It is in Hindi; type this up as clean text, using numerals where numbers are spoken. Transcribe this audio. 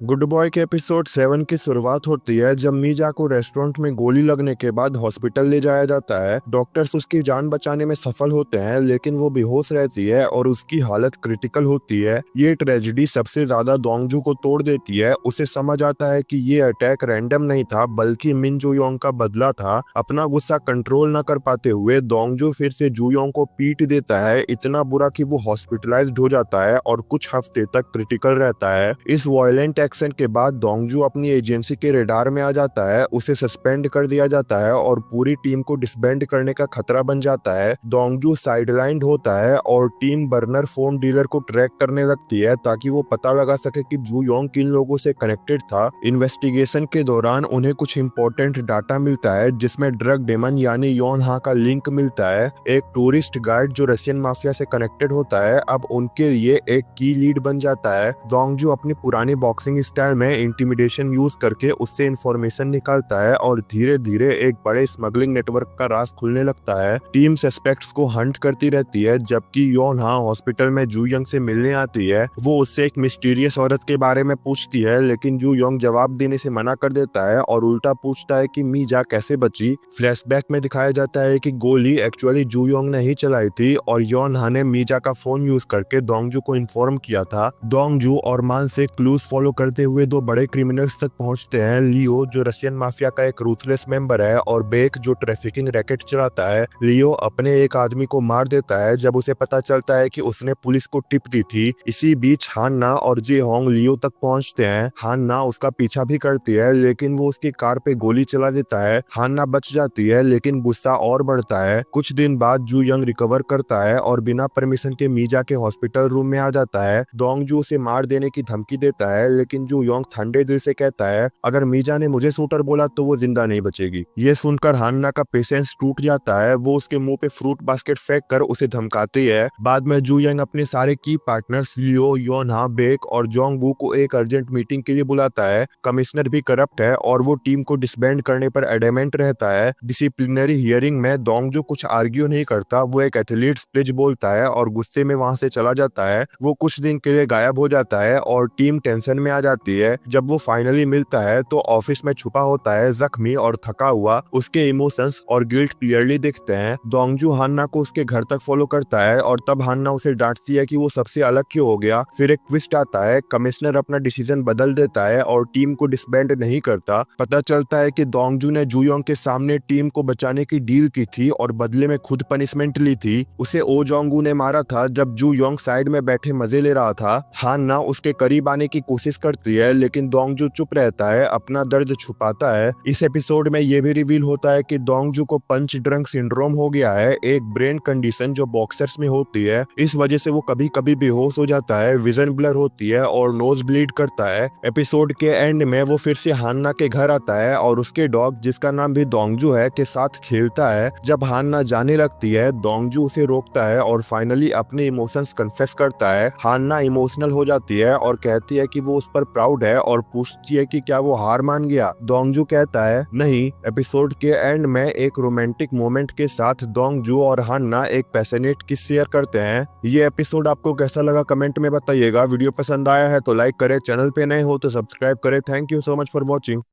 गुड बॉय के एपिसोड 7 की शुरुआत होती है जब मीजा को रेस्टोरेंट में गोली लगने के बाद हॉस्पिटल ले जाया जाता है। डॉक्टर्स उसकी जान बचाने में सफल होते हैं, लेकिन वो बेहोश रहती है और उसकी हालत क्रिटिकल होती है। ये ट्रेजेडी सबसे ज्यादा दोंगजू को तोड़ देती है। उसे समझ आता है कि ये अटैक रैंडम नहीं था, बल्कि मिन जुयोंग का बदला था। अपना गुस्सा कंट्रोल न कर पाते हुए दोंगजू फिर से जुयोंग को पीट देता है, इतना बुरा कि वो हॉस्पिटलाइज्ड हो जाता है और कुछ हफ्ते तक क्रिटिकल रहता है। इस वायलेंट एक्शन के बाद दोंगजू अपनी एजेंसी के रेडार में आ जाता है। उसे सस्पेंड कर दिया जाता है और पूरी टीम को डिसबैंड करने का खतरा बन जाता है। दोंगजू साइडलाइंड होता है और टीम बर्नर फोन डीलर को ट्रैक करने लगती है ताकि वो पता लगा सके कि जुयोंग किन लोगों से कनेक्टेड था। इन्वेस्टिगेशन के दौरान उन्हें कुछ इंपॉर्टेंट डाटा मिलता है, जिसमें ड्रग डेमन यानी योन हा का लिंक मिलता है। एक टूरिस्ट गाइड जो रशियन माफिया से कनेक्टेड होता है अब उनके लिए एक की लीड बन जाता है। दोंगजू अपनी पुरानी बॉक्सिंग स्टाइल में इंटिमिडेशन यूज करके उससे इंफॉर्मेशन निकालता है और धीरे धीरे एक बड़े स्मगलिंग नेटवर्क का राज खुलने लगता है। टीम सस्पेक्ट्स को हंट करती रहती है, जबकि योन हा हॉस्पिटल में जुयोंग से मिलने आती है। वो उससे एक मिस्टीरियस औरत के बारे में पूछती है, लेकिन जुयोंग जवाब देने से मना कर देता है और उल्टा पूछता है कि मीजा कैसे बची। फ्लैशबैक में दिखाया जाता है कि गोली एक्चुअली जुयोंग ने ही चलाई थी और योन हा ने मीजा का फोन यूज करके दोंगजू को इन्फॉर्म किया था। दोंगजू और मान से क्लूज फॉलो करते हुए दो बड़े क्रिमिनल्स तक पहुंचते हैं, लियो जो रशियन माफिया का एक रूथलेस मेंबर है और बेक जो ट्रैफिकिंग रैकेट चलाता है। लियो अपने एक आदमी को मार देता है जब उसे पता चलता है कि उसने पुलिस को टिप दी थी। इसी बीच हान्ना और जे होंग लियो तक पहुंचते हैं। हान्ना उसका पीछा भी करती है, लेकिन वो उसकी कार पे गोली चला देता है। हान्ना बच जाती है, लेकिन गुस्सा और बढ़ता है। कुछ दिन बाद जू यंग रिकवर करता है और बिना परमिशन के मीजा के हॉस्पिटल रूम में आ जाता है। दोंगजू उसे मार देने की धमकी देता है, लेकिन जू योंग ठंडे दिल से कहता है अगर मीजा ने मुझे शूटर बोला तो वो जिंदा नहीं बचेगी। ये सुनकर हान्ना का पेशेंस टूट जाता है। वो उसके मुंह पे फ्रूट बास्केट फेंक कर उसे धमकाती है। बाद में जू यंग अपने सारे की पार्टनर्स लियो, योन हा, बेक और जोंग वू को एक अर्जेंट मीटिंग के लिए बुलाता है। कमिश्नर भी करप्ट है और वो टीम को डिसबैंड करने पर एडेमेंट रहता है। डिसिप्लिनरी हियरिंग में दोंगजू कुछ आर्ग्यू नहीं करता, वो एक एथलीट स्पीच बोलता है और गुस्से में वहां से चला जाता है। वो कुछ दिन के लिए गायब हो जाता है और टीम टेंशन में आ जाती है। जब वो फाइनली मिलता है तो ऑफिस में छुपा होता है, जख्मी और थका हुआ। उसके इमोशंस और गिल्ट क्लियरली दिखते हैं। दोंगजू हान्ना को उसके घर तक फॉलो करता है और तब हान्ना उसे डांटती है कि वो सबसे अलग क्यों हो गया। फिर एक ट्विस्ट आता है, कमिश्नर अपना डिसीजन बदल देता है और टीम को डिसबैंड नहीं करता। पता चलता है कि दोंगजू ने जुयोंग के सामने टीम को बचाने की डील की थी और बदले में खुद पनिशमेंट ली थी। उसे ओ जोंगू ने मारा था जब जू योंग साइड में बैठे मजे ले रहा था। हान्ना उसके करीब आने की कोशिश करती है, लेकिन दोंगजू चुप रहता है, अपना दर्द छुपाता है। इस एपिसोड में ये भी रिवील होता है कि दोंगजू को पंच ड्रंक सिंड्रोम हो गया है, एक ब्रेन कंडीशन जो बॉक्सर्स में होती है। इस वजह से वो कभी कभी बेहोश हो जाता है, विजन ब्लर होती है और नोज ब्लीड करता है। एपिसोड के एंड में वो फिर से हान्ना के घर आता है और उसके डॉग, जिसका नाम भी दोंगजू है, के साथ खेलता है। जब हान्ना जाने लगती है, दोंगजू उसे रोकता है और फाइनली अपने इमोशंस कन्फेस करता है। हान्ना इमोशनल हो जाती है और कहती है कि वो उस पर प्राउड है और पूछती है कि क्या वो हार मान गया। दोंगजू कहता है नहीं। एपिसोड के एंड में एक रोमांटिक मोमेंट के साथ दोंगजू और हान्ना एक पैशनेट किस शेयर करते हैं। ये एपिसोड आपको कैसा लगा कमेंट में बताइएगा। वीडियो पसंद आया है तो लाइक करें, चैनल पे नए हो तो सब्सक्राइब करें। Thank you so much for watching.